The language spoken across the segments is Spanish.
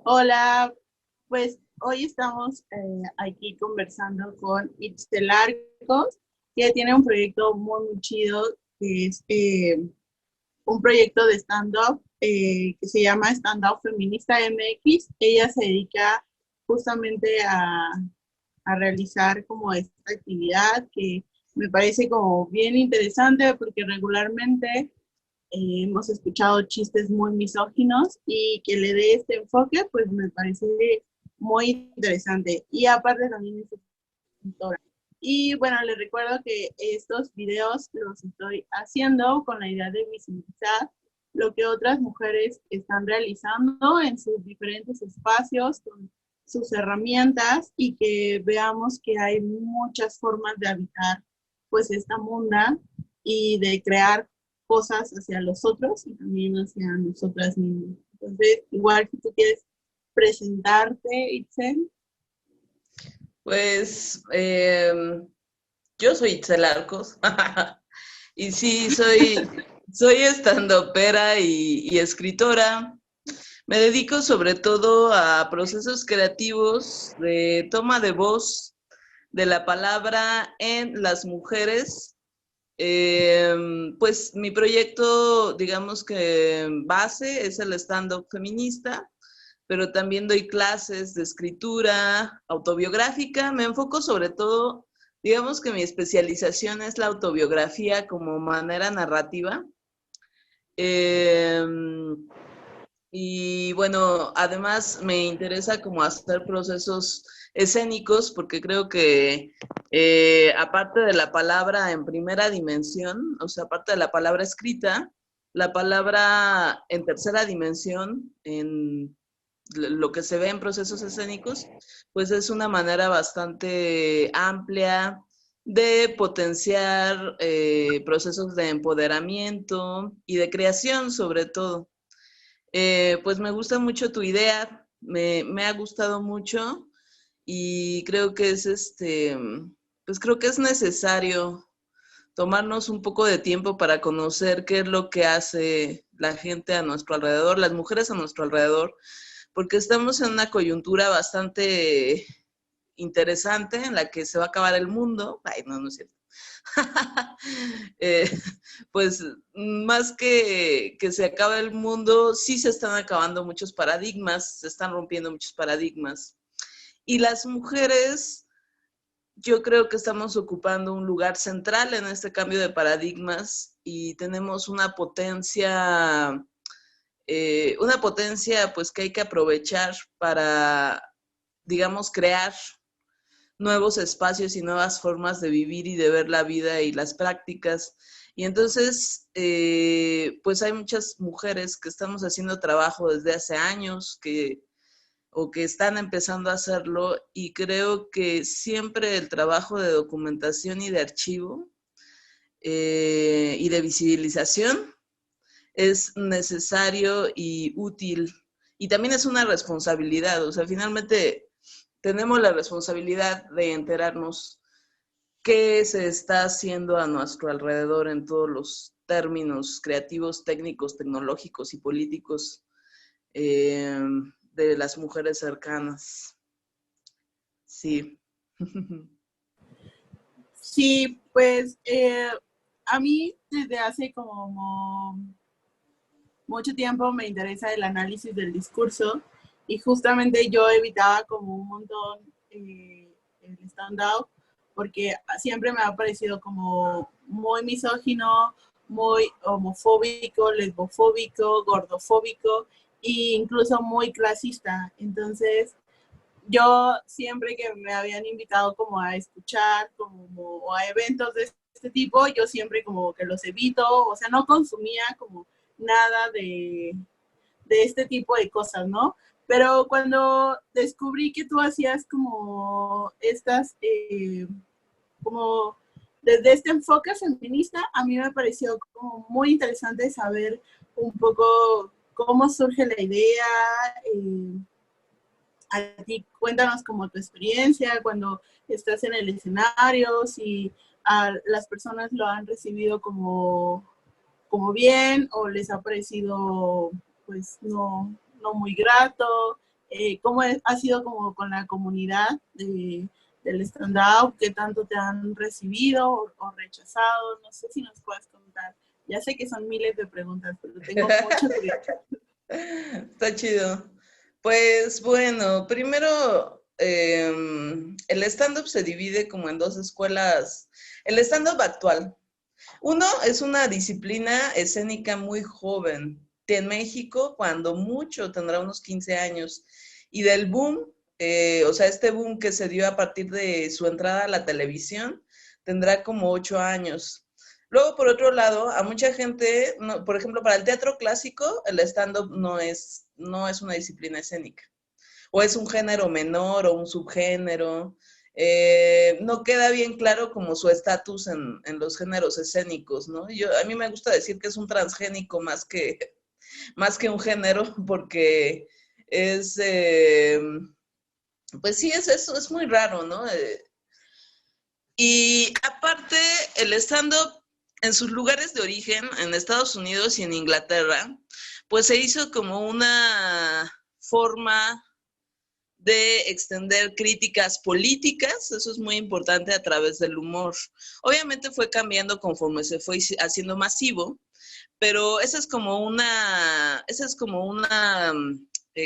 Hola, pues hoy estamos aquí conversando con Itzel Arcos, que tiene un proyecto muy chido, que es un proyecto de stand-up que se llama Stand-up Feminista MX. Ella se dedica justamente a realizar como esta actividad que me parece como bien interesante porque regularmente hemos escuchado chistes muy misóginos y que le dé este enfoque, pues me parece muy interesante. Y aparte también es escritora. Y bueno, les recuerdo que estos videos los estoy haciendo con la idea de visibilizar lo que otras mujeres están realizando en sus diferentes espacios, con sus herramientas y que veamos que hay muchas formas de habitar pues esta munda y de crear cosas hacia los otros y también hacia nosotras mismas. Entonces, igual si tú quieres presentarte, Itzel. Pues yo soy Itzel Arcos y sí, soy estandopera y escritora. Me dedico sobre todo a procesos creativos de toma de voz de la palabra en las mujeres. Pues mi proyecto, digamos que base es el stand-up feminista, pero también doy clases de escritura autobiográfica. Me enfoco sobre todo, digamos que mi especialización es la autobiografía como manera narrativa. Eh, y bueno, además me interesa como hacer procesos escénicos porque creo que aparte de la palabra en primera dimensión, o sea, aparte de la palabra escrita, la palabra en tercera dimensión, en lo que se ve en procesos escénicos, pues es una manera bastante amplia de potenciar procesos de empoderamiento y de creación sobre todo. Pues me gusta mucho tu idea, me ha gustado mucho y creo que es pues creo que es necesario tomarnos un poco de tiempo para conocer qué es lo que hace la gente a nuestro alrededor, las mujeres a nuestro alrededor, porque estamos en una coyuntura bastante interesante en la que se va a acabar el mundo. Ay, no, no es cierto. eh, pues más que se acabe el mundo, sí se están acabando muchos paradigmas, se están rompiendo muchos paradigmas. Y las mujeres, yo creo que estamos ocupando un lugar central en este cambio de paradigmas y tenemos una potencia pues que hay que aprovechar para, digamos, crear nuevos espacios y nuevas formas de vivir y de ver la vida y las prácticas. Y entonces, pues hay muchas mujeres que estamos haciendo trabajo desde hace años, o que están empezando a hacerlo, y creo que siempre el trabajo de documentación y de archivo y de visibilización es necesario y útil. Y también es una responsabilidad, o sea, finalmente tenemos la responsabilidad de enterarnos qué se está haciendo a nuestro alrededor en todos los términos creativos, técnicos, tecnológicos y políticos eh, de las mujeres cercanas. Sí. Sí, pues a mí desde hace como mucho tiempo me interesa el análisis del discurso y justamente yo evitaba como un montón el stand-up porque siempre me ha parecido como muy misógino, muy homofóbico, lesbofóbico, gordofóbico e incluso muy clasista. Entonces, yo siempre que me habían invitado como a escuchar como o a eventos de este tipo, yo siempre como que los evito, o sea, no consumía como nada de este tipo de cosas, ¿no? Pero cuando descubrí que tú hacías como estas, como desde este enfoque feminista, a mí me pareció como muy interesante saber un poco cómo surge la idea, a ti cuéntanos como tu experiencia cuando estás en el escenario, si a las personas lo han recibido como bien o les ha parecido pues no muy grato ¿Cómo ha sido como con la comunidad del stand-up? ¿Qué tanto te han recibido o rechazado? No sé si nos puedes contar. Ya sé que son miles de preguntas, pero tengo mucha curiosidad. Está chido. Pues bueno, primero, el stand-up se divide como en dos escuelas. El stand-up actual. Uno es una disciplina escénica muy joven, que en México, cuando mucho, tendrá unos 15 años. Y del boom, o sea, este boom que se dio a partir de su entrada a la televisión, tendrá como 8 años. Luego, por otro lado, a mucha gente, no, por ejemplo, para el teatro clásico, el stand-up no es una disciplina escénica. O es un género menor o un subgénero. No queda bien claro como su estatus en los géneros escénicos, ¿no? A mí me gusta decir que es un transgénico más que un género, porque es, pues sí, eso es muy raro, ¿no? Y aparte, el stand-up en sus lugares de origen, en Estados Unidos y en Inglaterra, pues se hizo como una forma de extender críticas políticas, eso es muy importante a través del humor. Obviamente fue cambiando conforme se fue haciendo masivo, pero esa es como una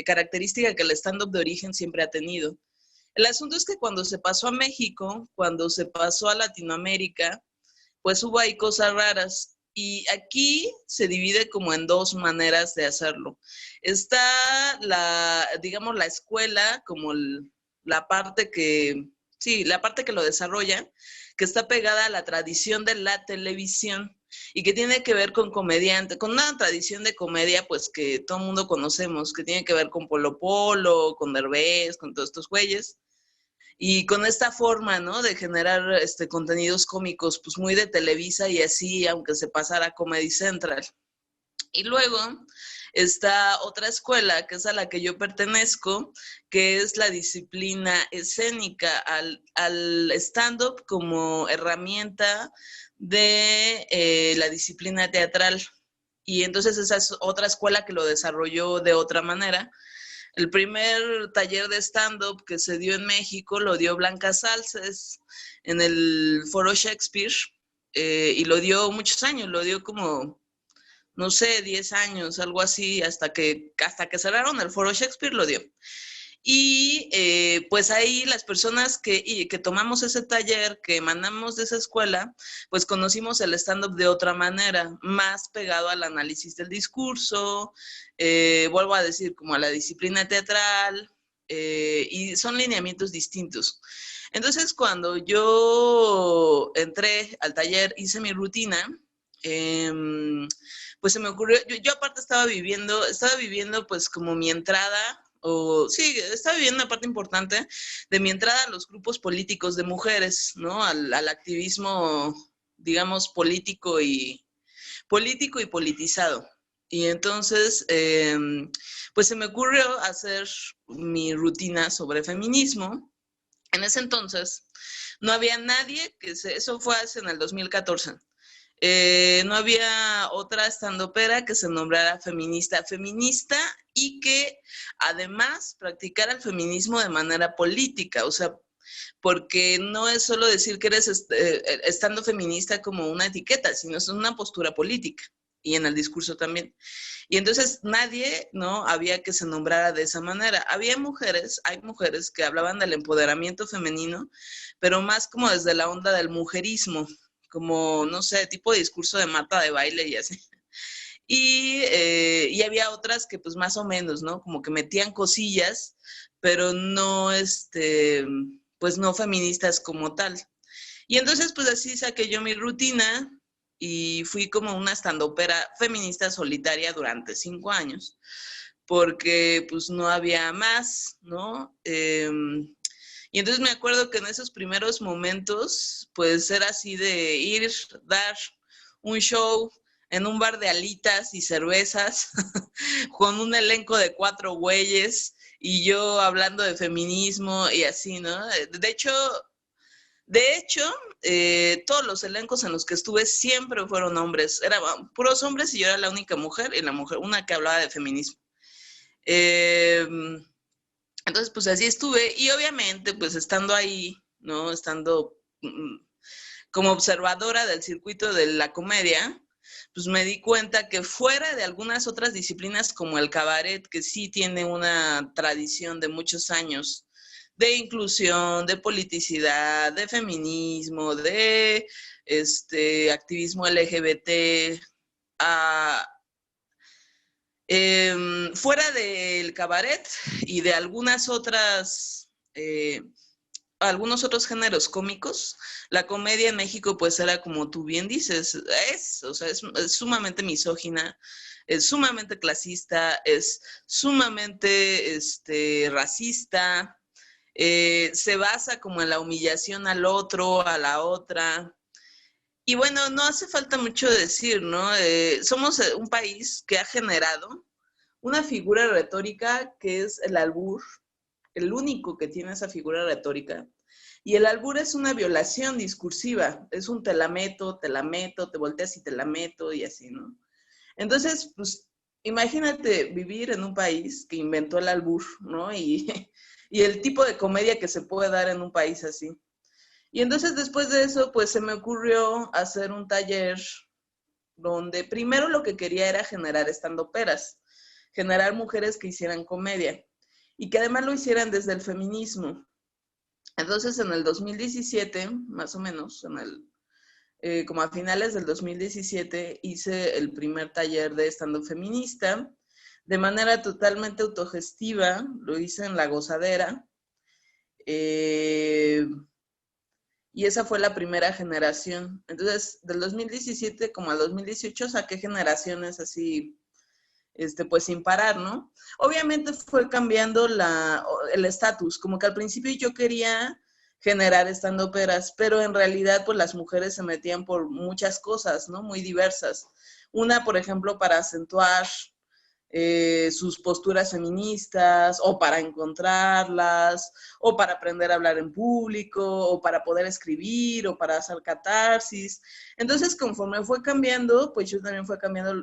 característica que el stand-up de origen siempre ha tenido. El asunto es que cuando se pasó a México, cuando se pasó a Latinoamérica, pues hubo ahí cosas raras. Y aquí se divide como en dos maneras de hacerlo. Está digamos, la escuela, como la parte que, sí, la parte que lo desarrolla, que está pegada a la tradición de la televisión y que tiene que ver con comediante, con una tradición de comedia, pues que todo el mundo conocemos, que tiene que ver con Polo Polo, con Derbez, con todos estos güeyes. Y con esta forma, ¿no? De generar contenidos cómicos, pues muy de Televisa y así, aunque se pasara a Comedy Central. Y luego está otra escuela, que es a la que yo pertenezco, que es la disciplina escénica, al stand-up como herramienta de la disciplina teatral. Y entonces esa es otra escuela que lo desarrolló de otra manera. El primer taller de stand-up que se dio en México lo dio Blanca Salces en el Foro Shakespeare, y lo dio muchos años, lo dio como, no sé, 10 años, algo así, hasta que cerraron el Foro Shakespeare lo dio. Y pues ahí las personas que tomamos ese taller, que emanamos de esa escuela, pues conocimos el stand-up de otra manera, más pegado al análisis del discurso, vuelvo a decir, como a la disciplina teatral, y son lineamientos distintos. Entonces, cuando yo entré al taller, hice mi rutina, pues se me ocurrió, yo aparte estaba viviendo pues como mi entrada, sí, estaba viviendo una parte importante de mi entrada a los grupos políticos de mujeres, ¿no? Al activismo, digamos, político y politizado. Y entonces, pues se me ocurrió hacer mi rutina sobre feminismo. En ese entonces, no había nadie eso fue en el 2014. No había otra estandopera que se nombrara feminista y que además practicara el feminismo de manera política, o sea, porque no es solo decir que eres estando feminista como una etiqueta, sino es una postura política y en el discurso también. Y entonces nadie, ¿no? Había que se nombrara de esa manera. Hay mujeres que hablaban del empoderamiento femenino, pero más como desde la onda del mujerismo, como, no sé, tipo de discurso de Marta de baile y así. Y había otras que pues más o menos, ¿no? Como que metían cosillas, pero no, pues no feministas como tal. Y entonces pues así saqué yo mi rutina y fui como una estandopera feminista solitaria durante 5 años, porque pues no había más, ¿no? Y entonces me acuerdo que en esos primeros momentos, pues era así de ir, dar un show en un bar de alitas y cervezas, con un elenco de 4 güeyes, y yo hablando de feminismo y así, ¿no? De hecho, todos los elencos en los que estuve siempre fueron hombres, eran puros hombres y yo era la única mujer, y una que hablaba de feminismo. Entonces, pues así estuve y obviamente, pues estando ahí, ¿no? Estando como observadora del circuito de la comedia, pues me di cuenta que fuera de algunas otras disciplinas como el cabaret, que sí tiene una tradición de muchos años de inclusión, de politicidad, de feminismo, de activismo LGBT, a, fuera del cabaret y de algunos otros géneros cómicos, la comedia en México pues era como tú bien dices, o sea, es sumamente misógina, es sumamente clasista, es sumamente racista, se basa como en la humillación al otro, a la otra. Y bueno, no hace falta mucho decir, ¿no? Somos un país que ha generado una figura retórica que es el albur, el único que tiene esa figura retórica. Y el albur es una violación discursiva, es un te la meto, te volteas y te la meto y así, ¿no? Entonces, pues, imagínate vivir en un país que inventó el albur, ¿no? Y el tipo de comedia que se puede dar en un país así. Y entonces después de eso, pues se me ocurrió hacer un taller donde primero lo que quería era generar estandoperas, generar mujeres que hicieran comedia y que además lo hicieran desde el feminismo. Entonces en el 2017, más o menos, como a finales del 2017, hice el primer taller de stand-up feminista de manera totalmente autogestiva, lo hice en La Gozadera, y esa fue la primera generación. Entonces, del 2017 como al 2018 saqué generaciones así, pues sin parar, ¿no? Obviamente fue cambiando el estatus, como que al principio yo quería generar estandoperas, pero en realidad pues las mujeres se metían por muchas cosas, ¿no? Muy diversas. Una, por ejemplo, para acentuar sus posturas feministas, o para encontrarlas, o para aprender a hablar en público, o para poder escribir, o para hacer catarsis. Entonces, conforme fue cambiando, pues yo también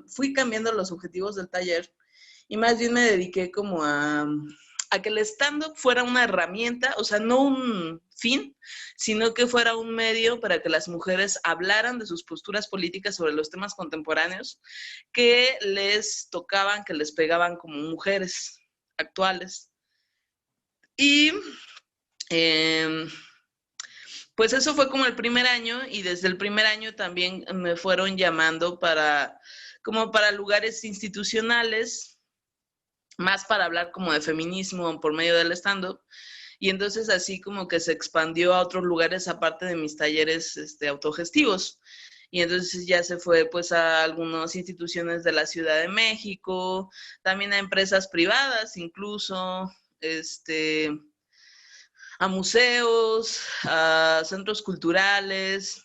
fui cambiando los objetivos del taller, y más bien me dediqué como a que el stand-up fuera una herramienta, o sea, no un fin, sino que fuera un medio para que las mujeres hablaran de sus posturas políticas sobre los temas contemporáneos que les tocaban, que les pegaban como mujeres actuales. Y pues eso fue como el primer año, y desde el primer año también me fueron llamando como para lugares institucionales, más para hablar como de feminismo por medio del stand-up. Y entonces así como que se expandió a otros lugares aparte de mis talleres autogestivos. Y entonces ya se fue pues a algunas instituciones de la Ciudad de México, también a empresas privadas incluso, a museos, a centros culturales,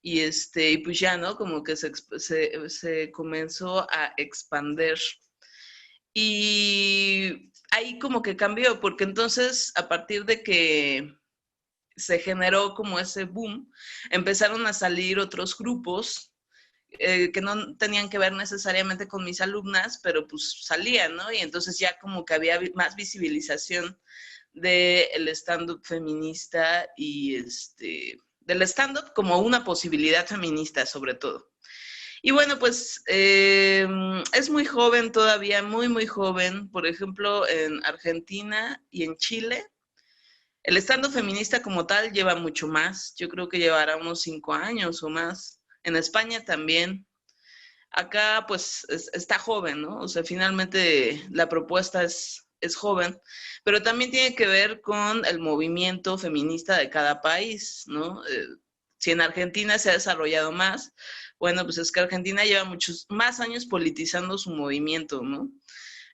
y pues ya, ¿no? Como que se comenzó a expandir. Y ahí como que cambió, porque entonces a partir de que se generó como ese boom, empezaron a salir otros grupos que no tenían que ver necesariamente con mis alumnas, pero pues salían, ¿no? Y entonces ya como que había más visibilización del stand-up feminista y del stand-up como una posibilidad feminista sobre todo. Y bueno, pues es muy joven todavía, muy, muy joven. Por ejemplo, en Argentina y en Chile, el stand-up feminista como tal lleva mucho más. Yo creo que llevará unos 5 años o más. En España también. Acá pues está joven, ¿no? O sea, finalmente la propuesta es joven, pero también tiene que ver con el movimiento feminista de cada país, ¿no? Si en Argentina se ha desarrollado más, bueno, pues es que Argentina lleva muchos más años politizando su movimiento, ¿no?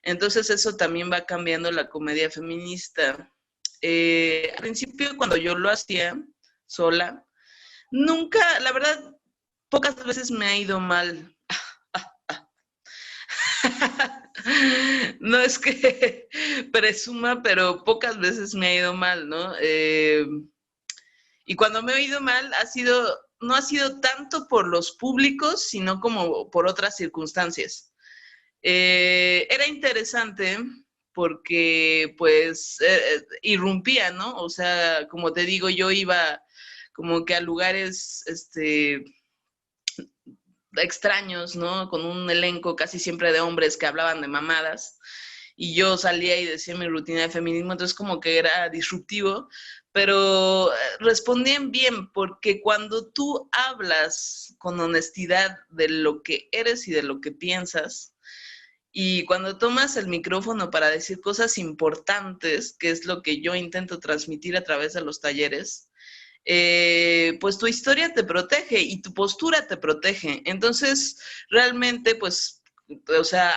Entonces eso también va cambiando la comedia feminista. Al principio, cuando yo lo hacía sola, nunca, la verdad, pocas veces me ha ido mal. No es que presuma, pero pocas veces me ha ido mal, ¿no? Y cuando me he ido mal no ha sido tanto por los públicos, sino como por otras circunstancias. Era interesante porque pues irrumpía, ¿no? O sea, como te digo, yo iba como que a lugares, extraños, ¿no? Con un elenco casi siempre de hombres que hablaban de mamadas. Y yo salía y decía mi rutina de feminismo, entonces como que era disruptivo, pero respondían bien, porque cuando tú hablas con honestidad de lo que eres y de lo que piensas, y cuando tomas el micrófono para decir cosas importantes, que es lo que yo intento transmitir a través de los talleres, pues tu historia te protege y tu postura te protege. Entonces, realmente, pues, o sea,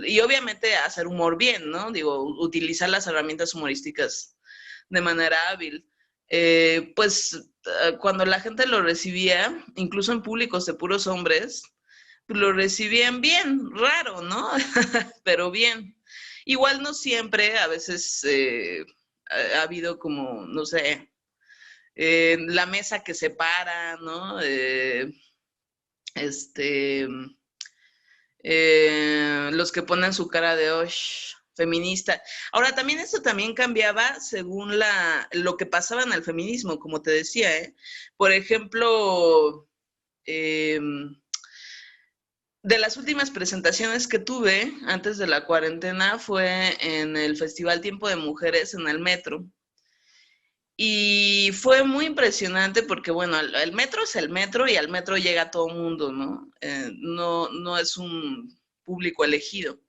y obviamente hacer humor bien, ¿no? Digo, utilizar las herramientas humorísticas de manera hábil. Pues, cuando la gente lo recibía, incluso en públicos de puros hombres, lo recibían bien, raro, ¿no? Pero bien. Igual no siempre, a veces ha habido como, no sé, la mesa que separa, ¿no? Este, los que ponen su cara de Osh, feminista. Ahora, también eso también cambiaba según lo que pasaba en el feminismo, como te decía, ¿eh? Por ejemplo, de las últimas presentaciones que tuve antes de la cuarentena fue en el Festival Tiempo de Mujeres en el Metro. Y fue muy impresionante porque, bueno, el metro es el metro y al metro llega todo el mundo, ¿no? No es un público elegido.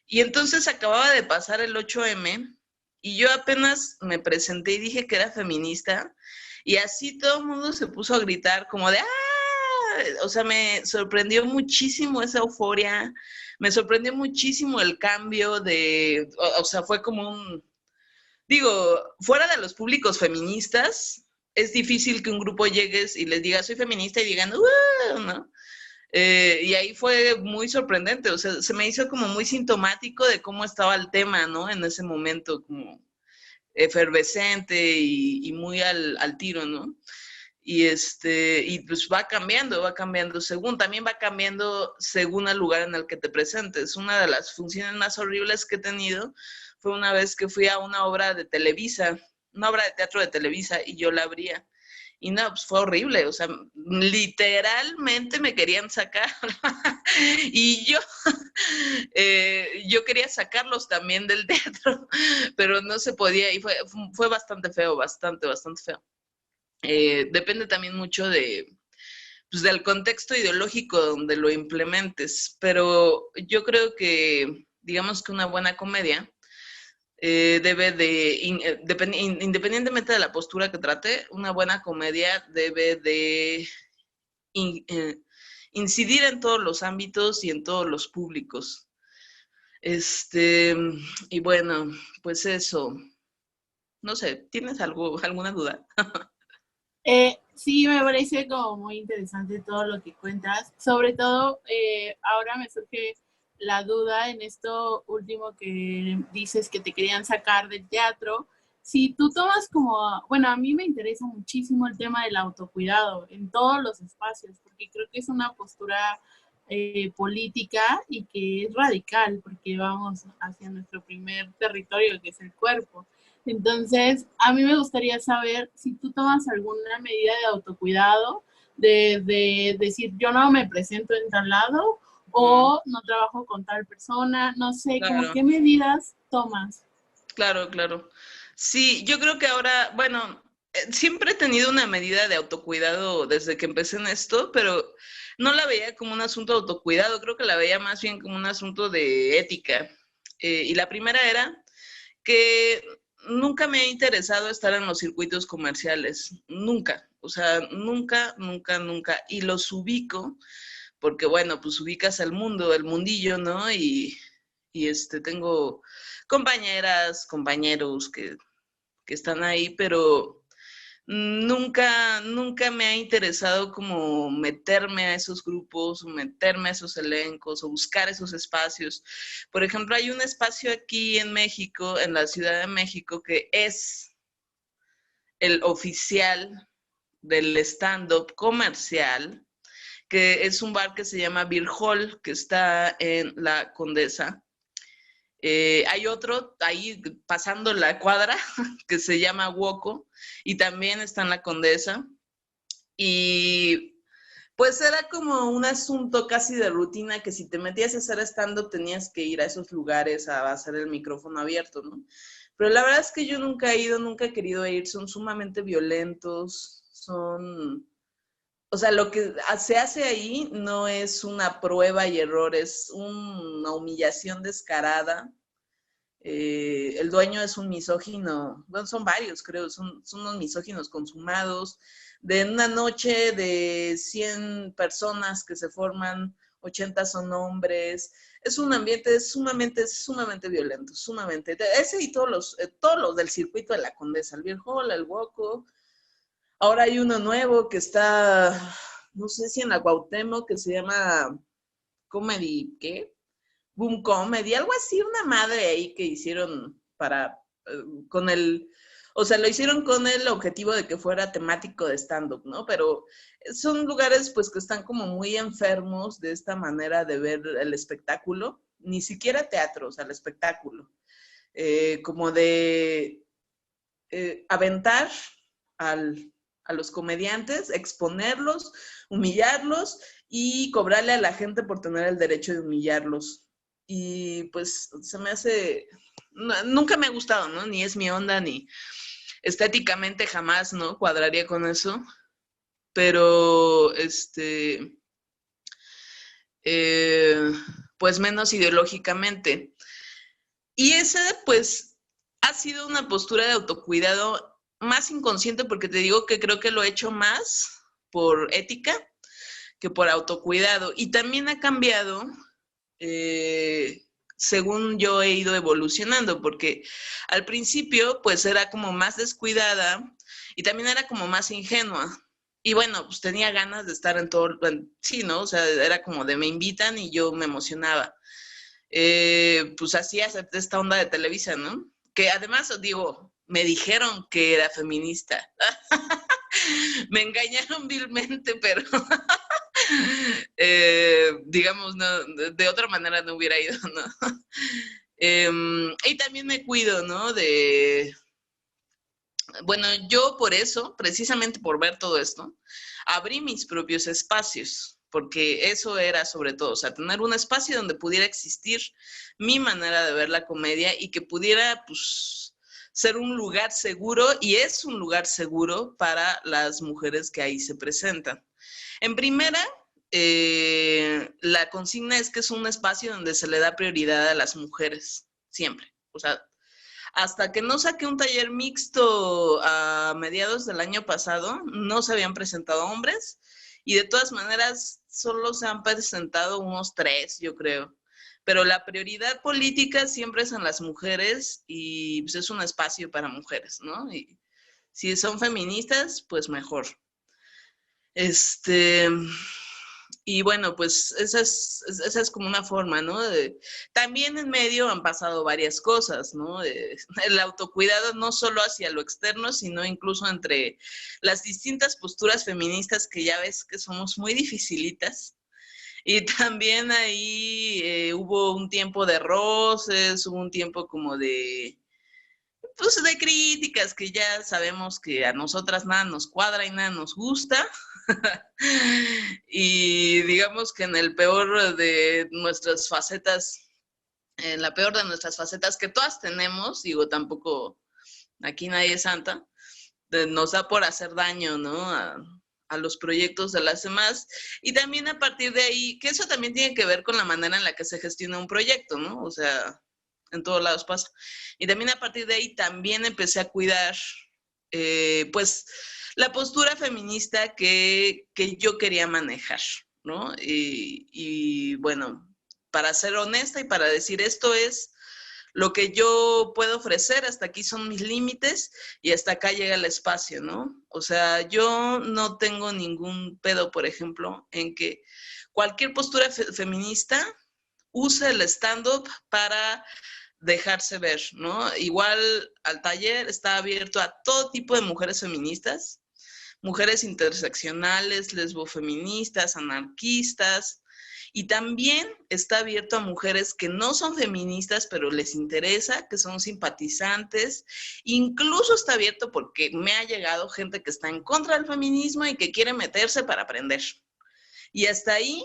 Y entonces acababa de pasar el 8M y yo apenas me presenté y dije que era feminista y así todo el mundo se puso a gritar como de ¡ah! O sea, me sorprendió muchísimo esa euforia, me sorprendió muchísimo el cambio o sea, fue como digo, fuera de los públicos feministas, es difícil que un grupo llegues y les diga soy feminista y digan, ¿no? Y ahí fue muy sorprendente, o sea, se me hizo como muy sintomático de cómo estaba el tema, ¿no? En ese momento, como efervescente y muy al tiro, ¿no? Y pues va cambiando también va cambiando según el lugar en el que te presentes. Una de las funciones más horribles que he tenido fue una vez que fui a una obra de Televisa, una obra de teatro de Televisa, y yo la abría. Y no, pues fue horrible, o sea, literalmente me querían sacar. Y yo quería sacarlos también del teatro, pero no se podía y fue bastante feo, bastante feo. Depende también mucho pues, del contexto ideológico donde lo implementes, pero yo creo que, digamos que una buena comedia debe independientemente de la postura que trate, una buena comedia debe de incidir en todos los ámbitos y en todos los públicos. Y bueno, pues eso. No sé, ¿tienes alguna duda? Sí, me parece como muy interesante todo lo que cuentas. Sobre todo, ahora me surge la duda en esto último que dices que te querían sacar del teatro. Si tú tomas como, bueno, a mí me interesa muchísimo el tema del autocuidado en todos los espacios, porque creo que es una postura política y que es radical, porque vamos hacia nuestro primer territorio, que es el cuerpo. Entonces, a mí me gustaría saber si tú tomas alguna medida de autocuidado, de decir, yo no me presento en tal lado o no trabajo con tal persona, no sé, como Claro. qué medidas tomas. Claro, claro. Sí, yo creo que ahora, bueno, siempre he tenido una medida de autocuidado desde que empecé en esto, pero no la veía como un asunto de autocuidado, creo que la veía más bien como un asunto de ética. Y la primera era que nunca me ha interesado estar en los circuitos comerciales, nunca, o sea, nunca, nunca, nunca. Y los ubico porque, bueno, pues ubicas al mundo, el mundillo, ¿no? Y tengo compañeras, compañeros que están ahí, pero nunca me ha interesado como meterme a esos grupos, o meterme a esos elencos, o buscar esos espacios. Por ejemplo, hay un espacio aquí en México, en la Ciudad de México, que es el oficial del stand-up comercial, que es un bar que se llama Beer Hall, que está en La Condesa. Hay otro ahí pasando la cuadra que se llama Woco y también está en la Condesa. Y pues era como un asunto casi de rutina que si te metías a hacer stand-up tenías que ir a esos lugares a hacer el micrófono abierto, ¿no? Pero la verdad es que yo nunca he ido, nunca he querido ir, son sumamente violentos, son... O sea, lo que se hace ahí no es una prueba y error, es una humillación descarada. El dueño es un misógino, bueno, son varios creo, son unos misóginos consumados. De una noche de 100 personas que se forman, 80 son hombres. Es un ambiente sumamente violento, sumamente. Ese y todos los del circuito de la Condesa, el Beer Hall, el Woco. Ahora hay uno nuevo que está, no sé si en la Cuauhtémoc, que se llama Comedy, ¿qué? Boom Comedy, algo así, una madre ahí que hicieron para, con el, o sea, lo hicieron con el objetivo de que fuera temático de stand-up, ¿no? Pero son lugares pues que están como muy enfermos de esta manera de ver el espectáculo, ni siquiera teatro, o sea, el espectáculo, como de aventar a los comediantes, exponerlos, humillarlos y cobrarle a la gente por tener el derecho de humillarlos. Y pues se me hace, nunca me ha gustado, ¿no? Ni es mi onda, ni estéticamente jamás, ¿no? Cuadraría con eso. Pero, pues menos ideológicamente. Y ese, pues, ha sido una postura de autocuidado más inconsciente porque te digo que creo que lo he hecho más por ética que por autocuidado. Y también ha cambiado según yo he ido evolucionando, porque al principio pues era como más descuidada y también era como más ingenua. Y bueno, pues tenía ganas de estar en todo, sí, ¿no? O sea, era como de me invitan y yo me emocionaba. Pues así acepté esta onda de Televisa, ¿no? Que además, digo, me dijeron que era feminista. Me engañaron vilmente, pero digamos, no, de otra manera no hubiera ido, ¿no? Y también me cuido, ¿no? Bueno, yo por eso, precisamente por ver todo esto, abrí mis propios espacios, porque eso era sobre todo, o sea, tener un espacio donde pudiera existir mi manera de ver la comedia y que pudiera, pues, ser un lugar seguro, y es un lugar seguro para las mujeres que ahí se presentan. En primera, la consigna es que es un espacio donde se le da prioridad a las mujeres, siempre. O sea, hasta que no saqué un taller mixto a mediados del año pasado, no se habían presentado hombres y de todas maneras solo se han presentado unos 3, yo creo. Pero la prioridad política siempre es en las mujeres y pues, es un espacio para mujeres, ¿no? Y si son feministas, pues mejor. Y bueno, pues esa es como una forma, ¿no? También en medio han pasado varias cosas, ¿no? El autocuidado no solo hacia lo externo, sino incluso entre las distintas posturas feministas que ya ves que somos muy dificilitas. Y también ahí hubo un tiempo de roces, hubo un tiempo como pues de críticas que ya sabemos que a nosotras nada nos cuadra y nada nos gusta. Y digamos que en el peor de nuestras facetas, en la peor de nuestras facetas que todas tenemos, digo, tampoco aquí nadie es santa, nos da por hacer daño, ¿no? A los proyectos de las demás. Y también a partir de ahí, que eso también tiene que ver con la manera en la que se gestiona un proyecto, ¿no? O sea, en todos lados pasa. Y también a partir de ahí también empecé a cuidar, pues, la postura feminista que yo quería manejar, ¿no? Y bueno, para ser honesta y para decir esto es lo que yo puedo ofrecer, hasta aquí son mis límites y hasta acá llega el espacio, ¿no? O sea, yo no tengo ningún pedo, por ejemplo, en que cualquier postura feminista use el stand-up para dejarse ver, ¿no? Igual al taller está abierto a todo tipo de mujeres feministas, mujeres interseccionales, lesbofeministas, anarquistas, Y también está abierto a mujeres que no son feministas, pero les interesa, que son simpatizantes. Incluso está abierto porque me ha llegado gente que está en contra del feminismo y que quiere meterse para aprender. Y hasta ahí,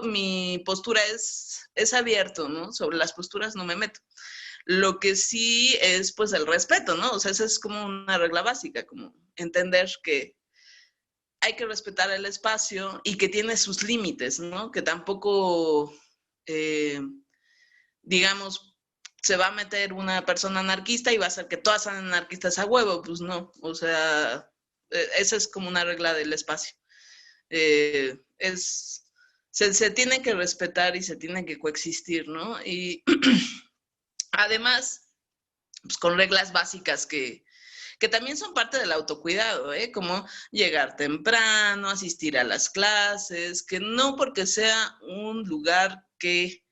mi postura es abierto, ¿no? Sobre las posturas no me meto. Lo que sí es, pues, el respeto, ¿no? O sea, esa es como una regla básica, como entender que hay que respetar el espacio y que tiene sus límites, ¿no? Que tampoco, digamos, se va a meter una persona anarquista y va a hacer que todas sean anarquistas a huevo, pues no. O sea, esa es como una regla del espacio. Se tiene que respetar y se tiene que coexistir, ¿no? Y además, pues con reglas básicas que también son parte del autocuidado, ¿eh? Como llegar temprano, asistir a las clases, que no porque sea un lugar que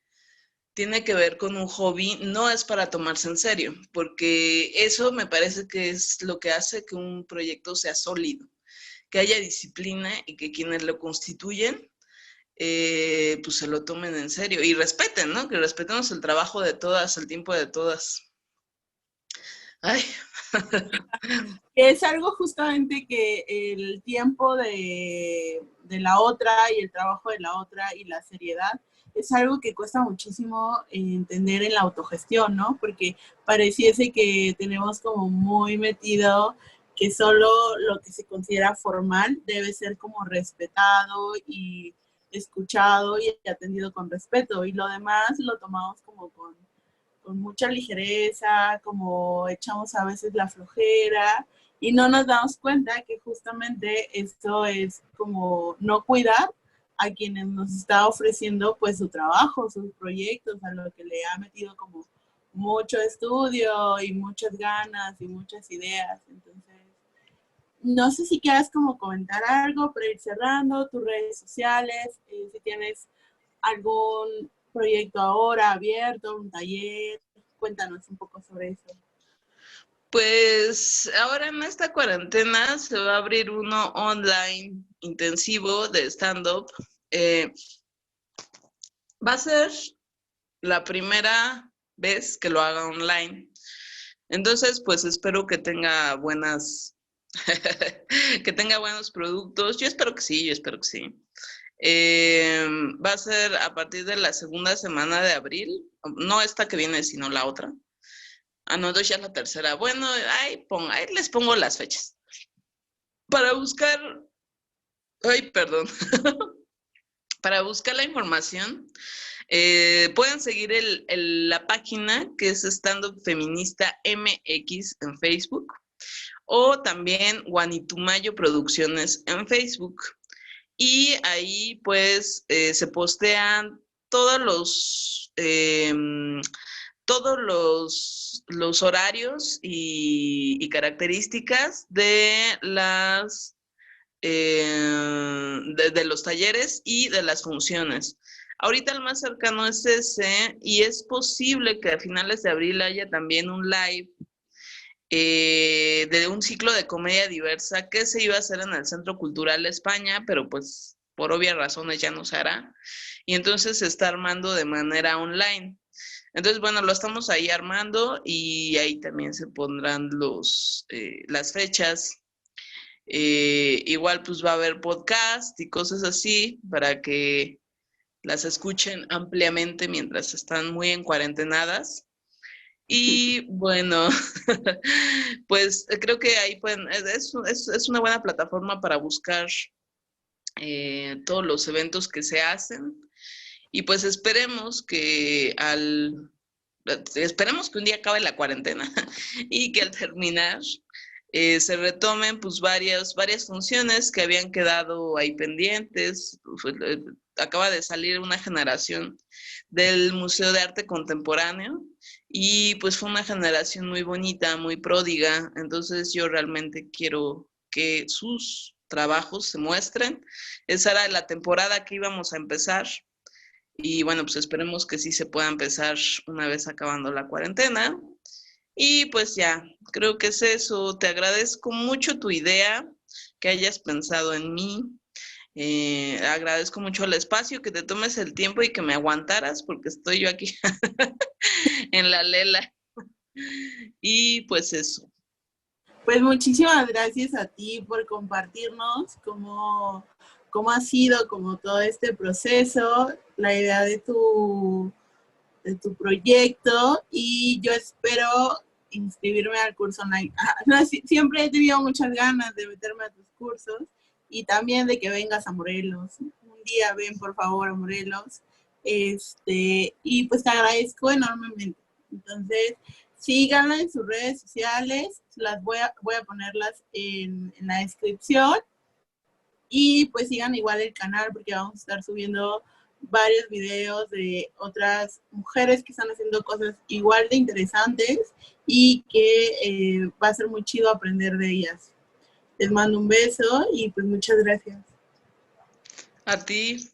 tiene que ver con un hobby, no es para tomarse en serio, porque eso me parece que es lo que hace que un proyecto sea sólido, que haya disciplina y que quienes lo constituyen pues se lo tomen en serio y respeten, ¿no? Que respetemos el trabajo de todas, el tiempo de todas. Ay. Es algo justamente que el tiempo de la otra y el trabajo de la otra y la seriedad es algo que cuesta muchísimo entender en la autogestión, ¿no? Porque pareciese que tenemos como muy metido que solo lo que se considera formal debe ser como respetado y escuchado y atendido con respeto, y lo demás lo tomamos como con mucha ligereza, como echamos a veces la flojera y no nos damos cuenta que justamente esto es como no cuidar a quienes nos está ofreciendo pues su trabajo, sus proyectos, a lo que le ha metido como mucho estudio y muchas ganas y muchas ideas. Entonces, no sé si quieras como comentar algo para ir cerrando, tus redes sociales, si tienes algún proyecto ahora abierto, un taller, cuéntanos un poco sobre eso. Pues ahora en esta cuarentena se va a abrir uno online intensivo de stand-up. Va a ser la primera vez que lo haga online. Entonces, pues espero que tenga que tenga buenos productos. Yo espero que sí, yo espero que sí. Va a ser a partir de la segunda semana de abril, no esta que viene, sino la otra. Ah, no, entonces ya es la tercera. Bueno, ahí les pongo las fechas. Para buscar, ay, perdón, para buscar la información, pueden seguir la página que es Stand Up Feminista MX en Facebook o también Guanitumayo Producciones en Facebook. Y ahí pues se postean todos los horarios y características de de los talleres y de las funciones. Ahorita el más cercano es ese y es posible que a finales de abril haya también un live de un ciclo de comedia diversa que se iba a hacer en el Centro Cultural España, pero pues por obvias razones ya no se hará. Y entonces se está armando de manera online. Entonces, bueno, lo estamos ahí armando y ahí también se pondrán las fechas. Igual pues va a haber podcast y cosas así para que las escuchen ampliamente mientras están muy encuarentenadas. Y bueno, pues creo que ahí pueden, es una buena plataforma para buscar todos los eventos que se hacen. Y pues esperemos que un día acabe la cuarentena y que al terminar se retomen pues varias funciones que habían quedado ahí pendientes. Acaba de salir una generación del Museo de Arte Contemporáneo y pues fue una generación muy bonita, muy pródiga. Entonces yo realmente quiero que sus trabajos se muestren. Esa era la temporada que íbamos a empezar. Y bueno, pues esperemos que sí se pueda empezar una vez acabando la cuarentena. Y pues ya, creo que es eso. Te agradezco mucho tu idea, que hayas pensado en mí. Agradezco mucho el espacio, que te tomes el tiempo y que me aguantaras porque estoy yo aquí en la lela. Y pues eso. Pues muchísimas gracias a ti por compartirnos cómo ha sido como todo este proceso, la idea de tu proyecto, y yo espero inscribirme al curso online. No, siempre he tenido muchas ganas de meterme a tus cursos y también de que vengas a Morelos. Un día ven por favor a Morelos. Y pues te agradezco enormemente. Entonces, síganla en sus redes sociales, voy a ponerlas en la descripción, y pues sigan igual el canal porque vamos a estar subiendo varios videos de otras mujeres que están haciendo cosas igual de interesantes y que va a ser muy chido aprender de ellas. Les mando un beso y pues muchas gracias. A ti.